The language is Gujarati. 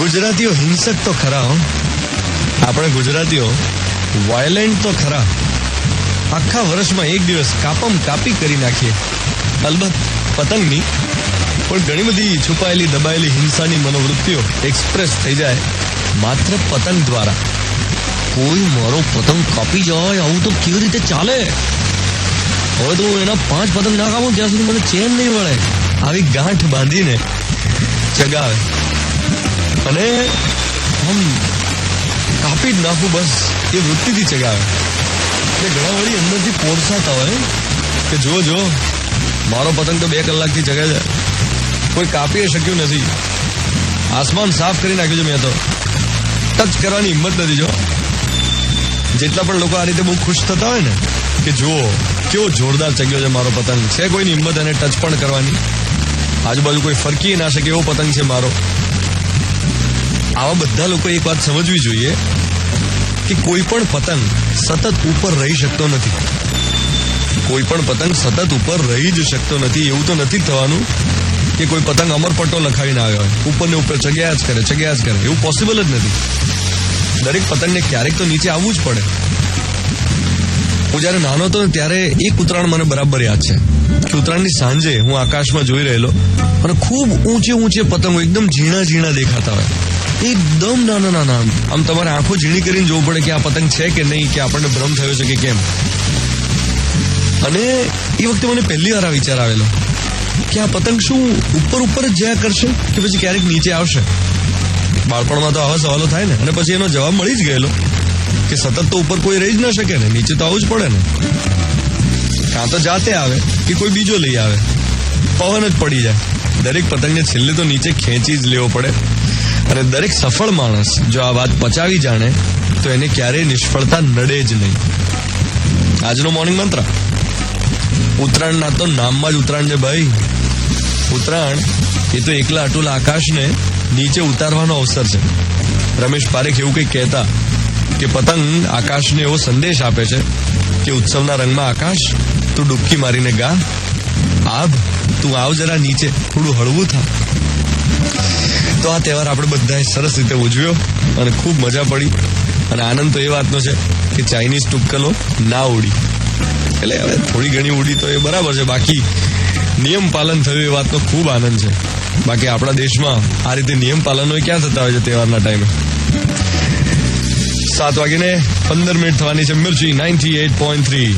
ગુજરાતીઓ હિંસક તો ખરા હો. આપણે ગુજરાતીઓ વાયલેન્ટ તો ખરા. આખા વર્ષમાં એક દિવસ કાપી કરી નાખીએ. અલબત્ત પતંગની, પણ ઘણી બધી છુપાયેલી દબાયેલી હિંસાની મનોવૃત્તિઓ એક્સપ્રેસ થઈ જાય માત્ર પતંગ દ્વારા. કોઈ મારો પતંગ કાપી જાય આવું તો કેવી રીતે ચાલે? હવે તો હું એના 5 પતંગ ના કાપું ત્યાં સુધી મને ચેન નહીં મળે. આવી ગાંઠ બાંધીને ચગાવે અને આમ કાપી જ નાખું બસ એ વૃત્તિથી ચગાવે. એટલે ઘણા વળી અંદરથી પોરસાતા હોય કે જો મારો પતંગ તો 2 કલાકથી ચગે છે, કોઈ કાપી શક્યું નથી. આસમાન સાફ કરી નાખ્યું છે મેં તો, ટચ કરવાની હિંમત નથી. જો જેટલા પણ લોકો આ રીતે બહુ ખુશ થતા હોય ને કે જુઓ કેવો જોરદાર ચગ્યો છે મારો પતંગ, છે કોઈની હિંમત એને ટચ પણ કરવાની? આજુબાજુ કોઈ ફરકી ના શકે એવો પતંગ છે મારો. આવા બધા લોકો એક વાત સમજવી જોઈએ કે કોઈ પણ પતંગ સતત ઉપર રહી શકતો નથી. કોઈ પણ પતંગ સતત ઉપર રહી જ શકતો નથી. એવું તો નથી થવાનું કે કોઈ પતંગ અમરપટ્ટો લખાવીને આવ્યો હોય, ઉપર ને ઉપર ચગ્યા જ કરે. એવું પોસિબલ જ નથી. દરેક પતંગને ક્યારેક તો નીચે આવવું જ પડે. હું જયારે નાનો હતો ત્યારે એક ઉત્તરાયણ મને બરાબર યાદ છે કે ઉત્તરાયણની સાંજે હું આકાશમાં જોઈ રહેલો અને ખૂબ ઊંચે પતંગો એકદમ ઝીણા દેખાતા હોય, એકદમ નાના. આમ તમારે આંખો ઝીણી કરીને જોવું પડે કે આ પતંગ છે કે નહીં, કે આપણને ભ્રમ થયો છે કે કેમ. અને એ વખતે મને પહેલી વાર આ વિચાર આવેલો કે આ પતંગ શું ઉપર જ જયા કરશે કે પછી ક્યારેક નીચે આવશે? બાળપણમાં તો આવા સવાલો થાય ને. અને પછી એનો જવાબ મળી જ ગયેલો કે સતત તો ઉપર કોઈ રહી જ ન શકે ને, નીચે તો આવવું જ પડે ને. કાં તો જાતે આવે કે કોઈ બીજો લઈ આવે, પવન જ પડી જાય. દરેક પતંગને છેલ્લે તો નીચે ખેંચી જ લેવો પડે. અને દરેક સફળ માણસ જો આ વાત પચાવી જાણે તો એને ક્યારેય નિષ્ફળતા નડે જ નહીં. આજનો મોર્નિંગ મંત્ર, ઉત્તરાયણના તો નામમાં જ ઉત્તરાયણ છે ભાઈ. ઉત્તરાયણ એ તો એકલા અટુલા આકાશને નીચે ઉતારવાનો અવસર છે. રમેશ પારેખ એવું કંઈક કહેતા કે પતંગ આકાશને એવો સંદેશ આપે છે કે ઉત્સવના રંગમાં આકાશ તું ડૂબકી મારીને ગા, આભ તું આવ જરા નીચે, થોડું હળવું થા. તો આ તહેવાર આપણે બધાએ સરસ રીતે ઉજવ્યો અને ખૂબ મજા પડી. અને આનંદ તો એ વાતનો છે કે ચાઇનીઝ તુક્કલો ના ઉડી. એટલે હવે થોડી ઘણી ઉડી તો એ બરાબર છે, બાકી નિયમ પાલન થયું એ વાતનો ખૂબ આનંદ છે. બાકી આપણા દેશમાં આ રીતે નિયમ પાલનો ક્યાં થતા હોય છે તહેવારના ટાઈમે? 7:15 થવાની છે. મિર્ચી 98.3